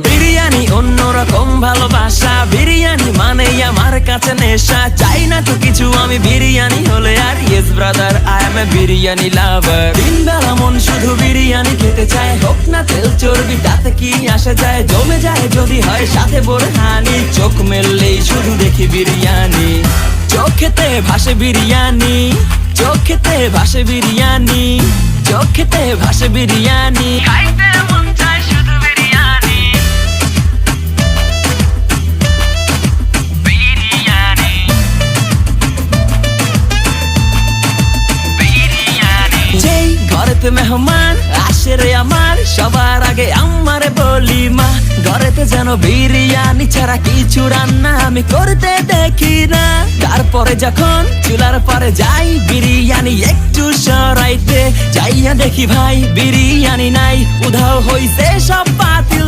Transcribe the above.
বিরিয়ানি অন্যরকম ভালোবাসা, বিরিয়ানি মানে আমার কাছে নেশা। চাই না তো কিছু আমি বিরিয়ানি হলে আর, yes brother I M A biryani লাভার। দিন বেলা মন শুধু বিরিয়ানি খেতে চায়, হোক না তেল চর্বি তাতে কি আসে যায়। জমে যায় যদি হয় সাথে বোরহানি, চোখ মেললেই শুধু দেখি বিরিয়ানি। চোখেতে ভাসে বিরিয়ানি, চোখেতে ভাসে বিরিয়ানি, চোখেতে ভাসে বিরিয়ানি। খাইতে মন চায় শুধু বিরিয়ানি, বিরিয়ানি, বিরিয়ানি। যেই ঘরেতে মেহমান আসে রে আমার, সবার আগে আমারে বলি মা। ঘরেতে যেন বিরিয়ানি ছাড়া কিছু রান্না আমি করতে দেখি না। তারপরে যখন চুলার পরে যাই বিরিয়ানি একটু সরাইতে, যাইয়া দেখি ভাই বিরিয়ানি নাই, উধাও হইছে সব পাতিল।